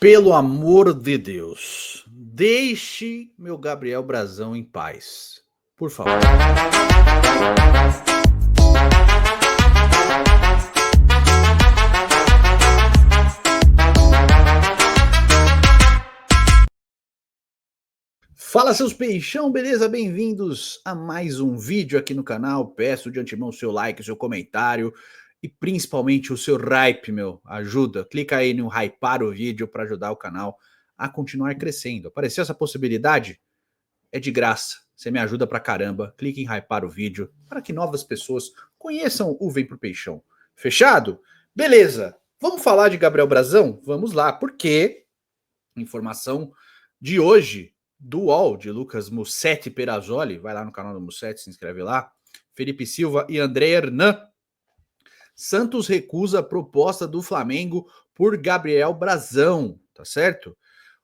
Pelo amor de Deus, deixe meu Gabriel Brazão em paz, por favor. Fala, seus peixão, beleza? Bem-vindos a mais um vídeo aqui no canal. Peço de antemão o seu like, o seu comentário e principalmente o seu hype, meu. Ajuda, clica aí no hypar o vídeo para ajudar o canal a continuar crescendo. Apareceu essa possibilidade? É de graça, você me ajuda pra caramba. Clique em hypar o vídeo para que novas pessoas conheçam o Vem Pro Peixão. Fechado? Beleza, vamos falar de Gabriel Brazão? Vamos lá, porque informação de hoje do UOL, de Lucas Mussetti Perazzoli, vai lá no canal do Mussetti, se inscreve lá, Felipe Silva e André Hernan. Santos recusa a proposta do Flamengo por Gabriel Brazão, tá certo?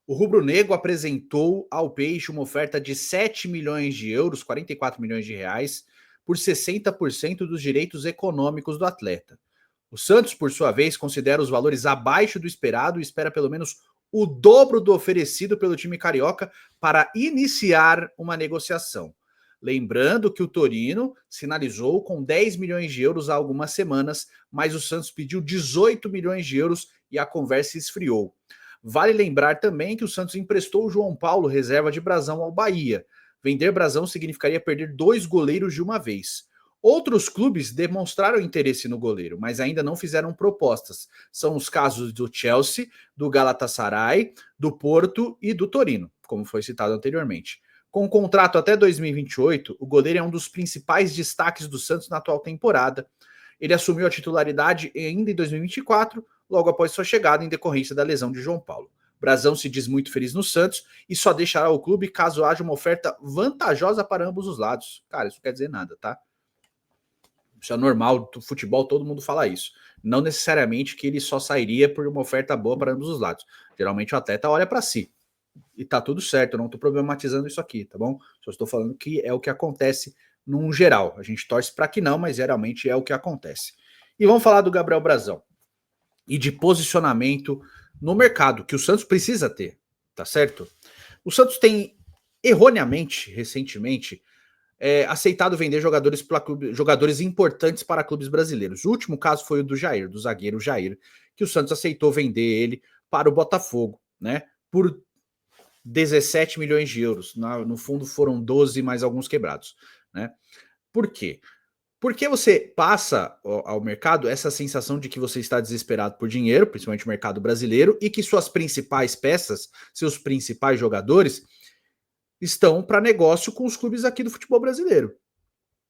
O rubro-negro apresentou ao Peixe uma oferta de 7 milhões de euros, 44 milhões de reais, por 60% dos direitos econômicos do atleta. O Santos, por sua vez, considera os valores abaixo do esperado e espera pelo menos o dobro do oferecido pelo time carioca para iniciar uma negociação. Lembrando que o Torino sinalizou com 10 milhões de euros há algumas semanas, mas o Santos pediu 18 milhões de euros e a conversa esfriou. Vale lembrar também que o Santos emprestou o João Paulo, reserva de Brazão, ao Bahia. Vender Brazão significaria perder 2 goleiros de uma vez. Outros clubes demonstraram interesse no goleiro, mas ainda não fizeram propostas. São os casos do Chelsea, do Galatasaray, do Porto e do Torino, como foi citado anteriormente. Com o contrato até 2028, o goleiro é um dos principais destaques do Santos na atual temporada. Ele assumiu a titularidade ainda em 2024, logo após sua chegada em decorrência da lesão de João Paulo. Brazão se diz muito feliz no Santos e só deixará o clube caso haja uma oferta vantajosa para ambos os lados. Cara, isso não quer dizer nada, tá? Isso é normal, do futebol todo mundo fala isso. Não necessariamente que ele só sairia por uma oferta boa para ambos os lados. Geralmente o atleta olha para si. E tá tudo certo, eu não tô problematizando isso aqui, tá bom? Só estou falando que é o que acontece num geral. A gente torce para que não, mas geralmente é o que acontece. E vamos falar do Gabriel Brazão e de posicionamento no mercado, que o Santos precisa ter, tá certo? O Santos tem, erroneamente, recentemente, aceitado vender jogadores importantes para clubes brasileiros. O último caso foi o do Jair, do zagueiro Jair, que o Santos aceitou vender ele para o Botafogo, né? Por 17 milhões de euros. No fundo foram 12 mais alguns quebrados, né? Por quê? Porque você passa ao mercado essa sensação de que você está desesperado por dinheiro, principalmente o mercado brasileiro, e que suas principais peças, seus principais jogadores, estão para negócio com os clubes aqui do futebol brasileiro.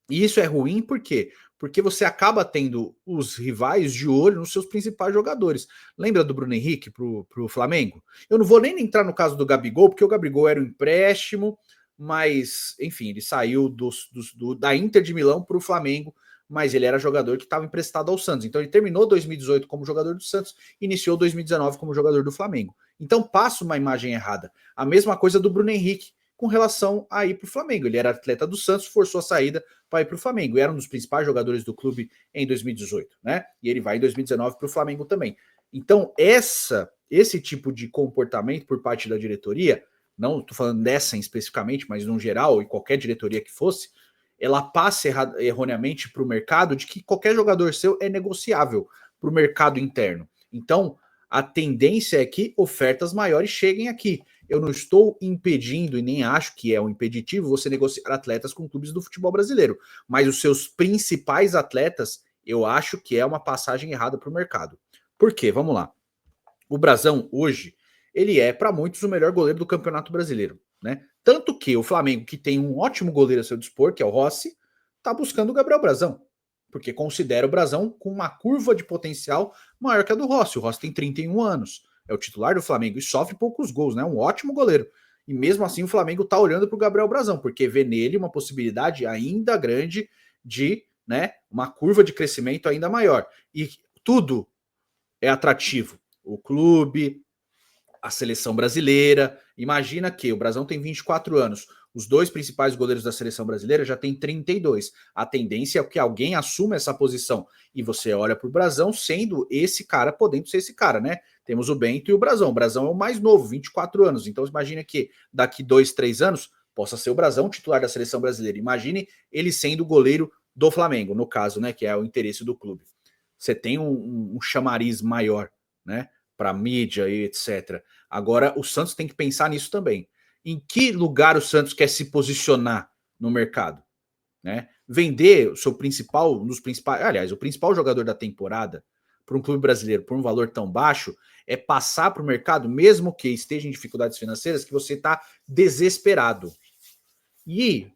E isso é ruim por quê? Porque você acaba tendo os rivais de olho nos seus principais jogadores. Lembra do Bruno Henrique pro Flamengo? Eu não vou nem entrar no caso do Gabigol, porque o Gabigol era um empréstimo, mas, enfim, ele saiu da Inter de Milão para o Flamengo, mas ele era jogador que estava emprestado ao Santos. Então ele terminou 2018 como jogador do Santos, iniciou 2019 como jogador do Flamengo. Então passa uma imagem errada. A mesma coisa do Bruno Henrique com relação a ir para o Flamengo. Ele era atleta do Santos, forçou a saída para ir para o Flamengo. E era um dos principais jogadores do clube em 2018, né? E ele vai em 2019 para o Flamengo também. Então, esse tipo de comportamento por parte da diretoria, não estou falando dessa especificamente, mas no geral, e qualquer diretoria que fosse, ela passa erroneamente para o mercado de que qualquer jogador seu é negociável para o mercado interno. Então, a tendência é que ofertas maiores cheguem aqui. Eu não estou impedindo e nem acho que é um impeditivo você negociar atletas com clubes do futebol brasileiro, mas os seus principais atletas, eu acho que é uma passagem errada para o mercado. Por quê? Vamos lá. O Brazão, hoje, ele é, para muitos, o melhor goleiro do Campeonato Brasileiro, né? Tanto que o Flamengo, que tem um ótimo goleiro a seu dispor, que é o Rossi, está buscando o Gabriel Brazão, porque considera o Brazão com uma curva de potencial maior que a do Rossi. O Rossi tem 31 anos, é o titular do Flamengo e sofre poucos gols, né? Um ótimo goleiro. E mesmo assim o Flamengo tá olhando para o Gabriel Brazão, porque vê nele uma possibilidade ainda grande de, né, uma curva de crescimento ainda maior. E tudo é atrativo. O clube, a seleção brasileira. Imagina que o Brazão tem 24 anos. Os dois principais goleiros da seleção brasileira já têm 32. A tendência é que alguém assuma essa posição. E você olha para o Brazão sendo esse cara, podendo ser esse cara, né? temos o Bento e o Brazão. O Brazão é o mais novo, 24 anos. Então imagina que daqui 2, 3 anos possa ser o Brazão titular da seleção brasileira. Imagine ele sendo o goleiro do Flamengo, no caso, né, que é o interesse do clube. Você tem um chamariz maior, né, para mídia e etc. Agora o Santos tem que pensar nisso também. Em que lugar o Santos quer se posicionar no mercado, né? Vender o seu principal, aliás, o principal jogador da temporada para um clube brasileiro por um valor tão baixo é passar para o mercado, mesmo que esteja em dificuldades financeiras, que você está desesperado. E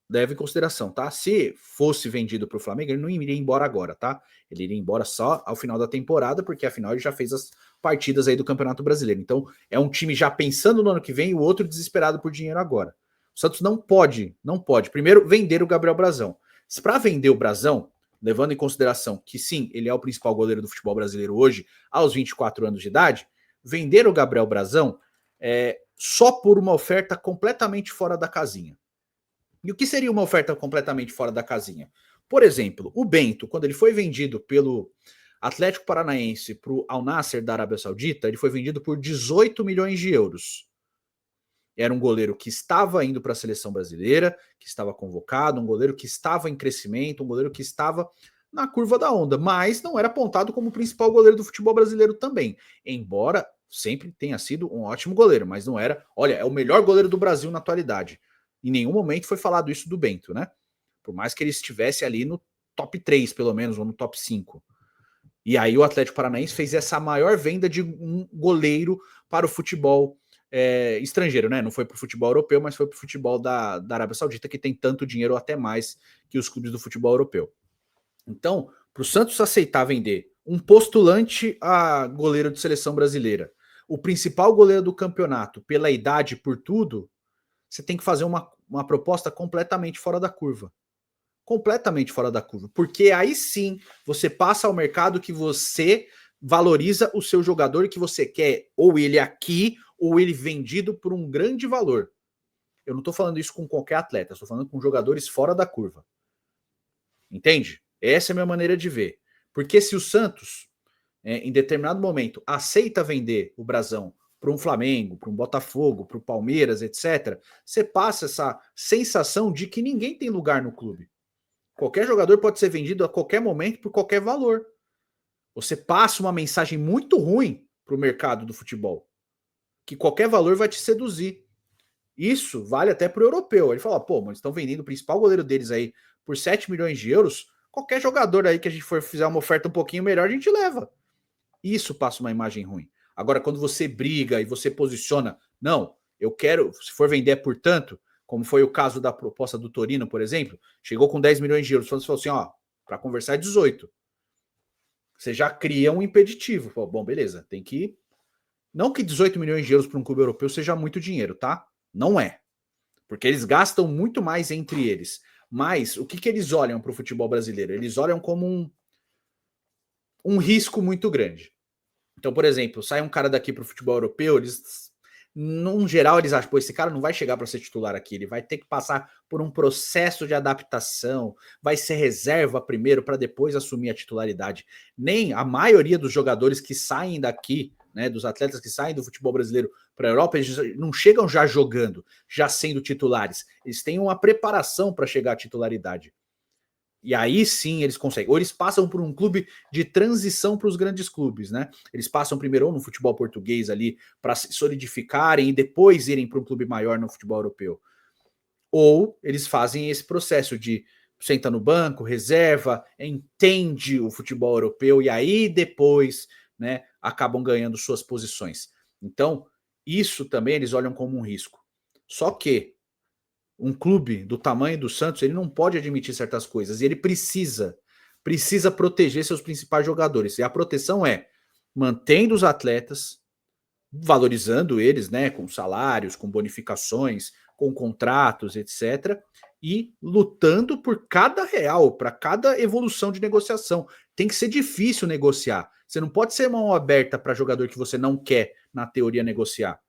leve em consideração, tá? Se fosse vendido para o Flamengo, ele não iria embora agora, tá? Ele iria embora só ao final da temporada, porque afinal ele já fez as partidas aí do Campeonato Brasileiro. Então é um time já pensando no ano que vem e o outro desesperado por dinheiro agora. O Santos não pode, primeiro, vender o Gabriel Brazão. Para vender o Brazão, levando em consideração que sim, ele é o principal goleiro do futebol brasileiro hoje, aos 24 anos de idade, vender o Gabriel Brazão só por uma oferta completamente fora da casinha. E o que seria uma oferta completamente fora da casinha? Por exemplo, o Bento, quando ele foi vendido pelo Atlético Paranaense para o Al Nassr da Arábia Saudita, ele foi vendido por 18 milhões de euros. Era um goleiro que estava indo para a seleção brasileira, que estava convocado, um goleiro que estava em crescimento, um goleiro que estava na curva da onda, mas não era apontado como o principal goleiro do futebol brasileiro também. Embora sempre tenha sido um ótimo goleiro, mas não era, olha, é o melhor goleiro do Brasil na atualidade. Em nenhum momento foi falado isso do Bento, né? Por mais que ele estivesse ali no top 3, pelo menos, ou no top 5. E aí o Atlético Paranaense fez essa maior venda de um goleiro para o futebol estrangeiro, né? Não foi para o futebol europeu, mas foi para o futebol da Arábia Saudita, que tem tanto dinheiro, ou até mais, que os clubes do futebol europeu. Então, para o Santos aceitar vender um postulante a goleiro de seleção brasileira, o principal goleiro do campeonato, pela idade, por tudo, você tem que fazer uma proposta completamente fora da curva. Completamente fora da curva. Porque aí sim você passa ao mercado que você valoriza o seu jogador e que você quer ou ele aqui ou ele vendido por um grande valor. Eu não estou falando isso com qualquer atleta, estou falando com jogadores fora da curva. Entende? Essa é a minha maneira de ver. Porque se o Santos, em determinado momento, aceita vender o Brazão para um Flamengo, para um Botafogo, para o Palmeiras, etc., você passa essa sensação de que ninguém tem lugar no clube. Qualquer jogador pode ser vendido a qualquer momento por qualquer valor. Você passa uma mensagem muito ruim para o mercado do futebol, que qualquer valor vai te seduzir. Isso vale até para o europeu. Ele fala, pô, mas estão vendendo o principal goleiro deles aí por 7 milhões de euros, qualquer jogador aí que a gente for fizer uma oferta um pouquinho melhor, a gente leva. Isso passa uma imagem ruim. Agora, quando você briga e você posiciona, não, eu quero, se for vender por tanto, como foi o caso da proposta do Torino, por exemplo, chegou com 10 milhões de euros, você falou assim, ó, para conversar é 18. Você já cria um impeditivo. Pô, bom, beleza, tem que... Não que 18 milhões de euros para um clube europeu seja muito dinheiro, tá? Não é. Porque eles gastam muito mais entre eles. Mas o que eles olham para o futebol brasileiro? Eles olham como um risco muito grande. Então, por exemplo, sai um cara daqui para o futebol europeu, eles, num geral, eles acham, pô, esse cara não vai chegar para ser titular aqui, ele vai ter que passar por um processo de adaptação, vai ser reserva primeiro para depois assumir a titularidade. Nem a maioria dos jogadores que saem daqui, né, dos atletas que saem do futebol brasileiro para a Europa, eles não chegam já jogando, já sendo titulares. Eles têm uma preparação para chegar à titularidade. E aí sim eles conseguem. Ou eles passam por um clube de transição para os grandes clubes, né? Eles passam primeiro ou no futebol português ali para se solidificarem e depois irem para um clube maior no futebol europeu. Ou eles fazem esse processo de senta no banco, reserva, entende o futebol europeu e aí depois, né, acabam ganhando suas posições. Então, isso também eles olham como um risco. Só que um clube do tamanho do Santos, ele não pode admitir certas coisas e ele precisa proteger seus principais jogadores. E a proteção é mantendo os atletas, valorizando eles, né, com salários, com bonificações, com contratos, etc. E lutando por cada real, para cada evolução de negociação. Tem que ser difícil negociar. Você não pode ser mão aberta para jogador que você não quer, na teoria, negociar.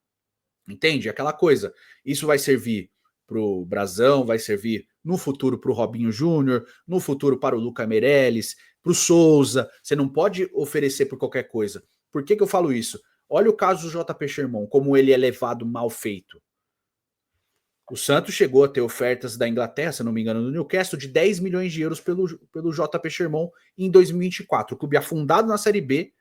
Entende? Aquela coisa. Isso vai servir para o Brazão, vai servir no futuro para o Robinho Júnior, no futuro para o Luca Meirelles, para o Souza. Você não pode oferecer por qualquer coisa, Por que eu falo isso? Olha o caso do JP Sherman, como ele é levado mal feito. O Santos chegou a ter ofertas da Inglaterra, se não me engano, do Newcastle, de 10 milhões de euros pelo JP Sherman em 2024. O clube afundado na Série B,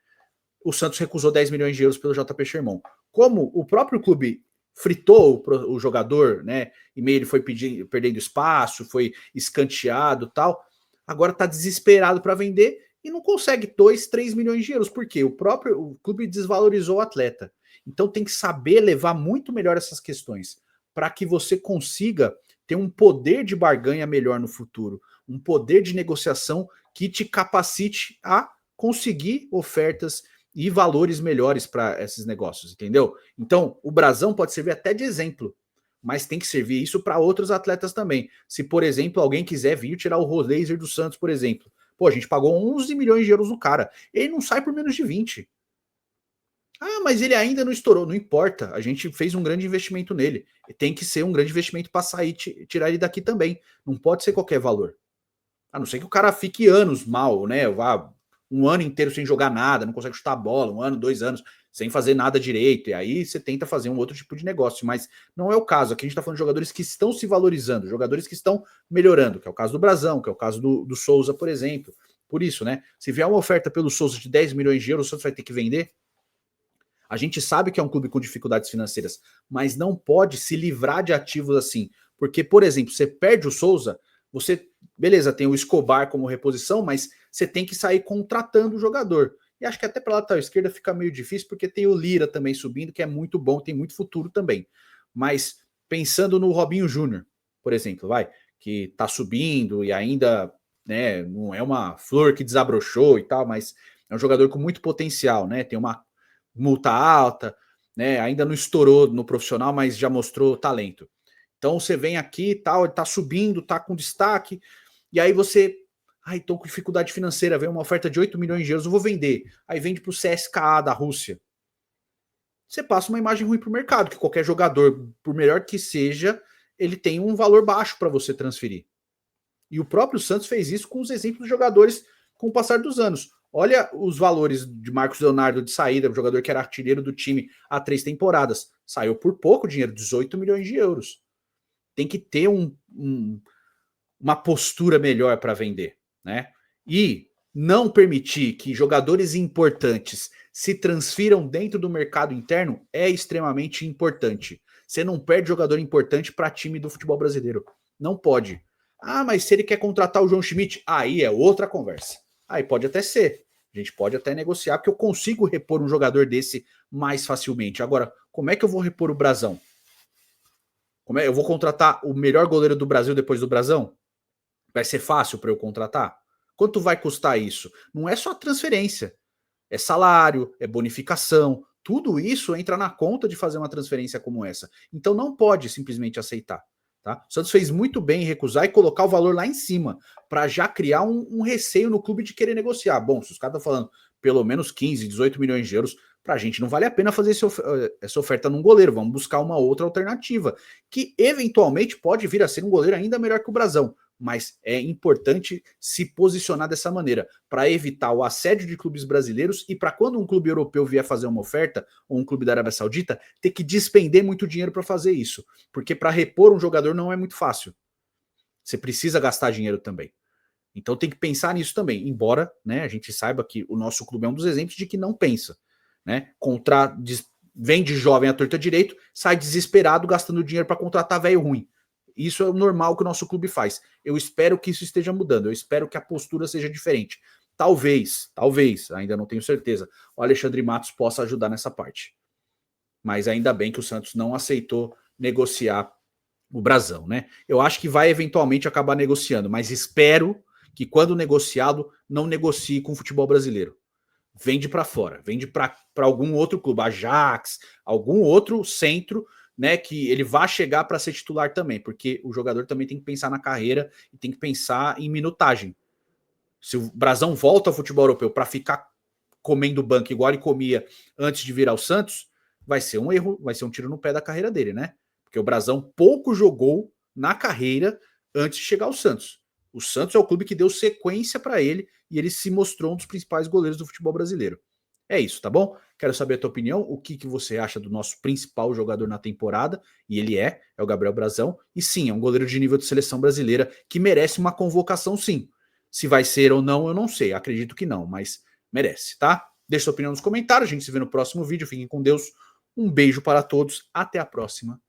o Santos recusou 10 milhões de euros pelo JP Sherman. Como o próprio clube fritou o jogador, né? E meio ele foi perdendo espaço, foi escanteado e tal. Agora tá desesperado para vender e não consegue 2, 3 milhões de euros. Por quê? O clube desvalorizou o atleta. Então tem que saber levar muito melhor essas questões para que você consiga ter um poder de barganha melhor no futuro, um poder de negociação que te capacite a conseguir ofertas e valores melhores para esses negócios, entendeu? Então, o Brasão pode servir até de exemplo, mas tem que servir isso para outros atletas também. Se, por exemplo, alguém quiser vir tirar o Roleiser do Santos, por exemplo, pô, a gente pagou 11 milhões de euros no cara, ele não sai por menos de 20. Ah, mas ele ainda não estourou, não importa, a gente fez um grande investimento nele, tem que ser um grande investimento para sair, tirar ele daqui também, não pode ser qualquer valor. A não ser que o cara fique anos mal, né? Vá um ano inteiro sem jogar nada, não consegue chutar a bola, 1 ano, 2 anos, sem fazer nada direito. E aí você tenta fazer um outro tipo de negócio. Mas não é o caso. Aqui a gente está falando de jogadores que estão se valorizando, jogadores que estão melhorando, que é o caso do Brasão, que é o caso do Souza, por exemplo. Por isso, né? Se vier uma oferta pelo Souza de 10 milhões de euros, o Santos vai ter que vender. A gente sabe que é um clube com dificuldades financeiras, mas não pode se livrar de ativos assim. Porque, por exemplo, você perde o Souza, você, beleza, tem o Escobar como reposição, mas você tem que sair contratando o jogador. E acho que até para lateral esquerda fica meio difícil, porque tem o Lira também subindo, que é muito bom, tem muito futuro também. Mas pensando no Robinho Júnior, por exemplo, que tá subindo e ainda, né, não é uma flor que desabrochou e tal, mas é um jogador com muito potencial, né? Tem uma multa alta, né? Ainda não estourou no profissional, mas já mostrou talento. Então você vem aqui e tal, ele tá subindo, tá com destaque, e aí você, tô com dificuldade financeira, vem uma oferta de 8 milhões de euros, eu vou vender. Aí vende pro CSKA da Rússia. Você passa uma imagem ruim pro mercado, que qualquer jogador, por melhor que seja, ele tem um valor baixo para você transferir. E o próprio Santos fez isso com os exemplos de jogadores com o passar dos anos. Olha os valores de Marcos Leonardo de saída, o jogador que era artilheiro do time há 3 temporadas. Saiu por pouco dinheiro, 18 milhões de euros. Tem que ter uma postura melhor para vender, né? E não permitir que jogadores importantes se transfiram dentro do mercado interno é extremamente importante. Você não perde jogador importante para time do futebol brasileiro. Não pode. Ah, mas se ele quer contratar o João Schmidt, aí é outra conversa. Aí pode até ser. A gente pode até negociar, porque eu consigo repor um jogador desse mais facilmente. Agora, como é que eu vou repor o Brasão? Eu vou contratar o melhor goleiro do Brasil depois do Brasão? Vai ser fácil para eu contratar? Quanto vai custar isso? Não é só transferência. É salário, é bonificação. Tudo isso entra na conta de fazer uma transferência como essa. Então não pode simplesmente aceitar. Tá? O Santos fez muito bem em recusar e colocar o valor lá em cima, para já criar um receio no clube de querer negociar. Bom, se os caras estão falando pelo menos 15, 18 milhões de euros, para a gente não vale a pena fazer essa oferta num goleiro. Vamos buscar uma outra alternativa, que eventualmente pode vir a ser um goleiro ainda melhor que o Brasão. Mas é importante se posicionar dessa maneira, para evitar o assédio de clubes brasileiros e para quando um clube europeu vier fazer uma oferta, ou um clube da Arábia Saudita, ter que despender muito dinheiro para fazer isso. Porque para repor um jogador não é muito fácil. Você precisa gastar dinheiro também. Então tem que pensar nisso também, embora, né, a gente saiba que o nosso clube é um dos exemplos de que não pensa. Né? Vende jovem à torta direito, sai desesperado gastando dinheiro para contratar velho ruim. Isso é o normal que o nosso clube faz. Eu espero que isso esteja mudando. Eu espero que a postura seja diferente. Talvez, ainda não tenho certeza, o Alexandre Matos possa ajudar nessa parte. Mas ainda bem que o Santos não aceitou negociar o Brasão, né? Eu acho que vai eventualmente acabar negociando, mas espero que quando negociado, não negocie com o futebol brasileiro. Vende para fora, vende para algum outro clube, Ajax, algum outro centro, né, que ele vá chegar para ser titular também, porque o jogador também tem que pensar na carreira e tem que pensar em minutagem. Se o Brasão volta ao futebol europeu para ficar comendo banco igual ele comia antes de virar o Santos, vai ser um erro, vai ser um tiro no pé da carreira dele, né? Porque o Brasão pouco jogou na carreira antes de chegar ao Santos. O Santos é o clube que deu sequência para ele e ele se mostrou um dos principais goleiros do futebol brasileiro. É isso, tá bom? Quero saber a tua opinião, o que você acha do nosso principal jogador na temporada, e ele é o Gabriel Brazão, e sim, é um goleiro de nível de seleção brasileira que merece uma convocação sim. Se vai ser ou não, eu não sei, acredito que não, mas merece, tá? Deixa sua opinião nos comentários, a gente se vê no próximo vídeo, fiquem com Deus, um beijo para todos, até a próxima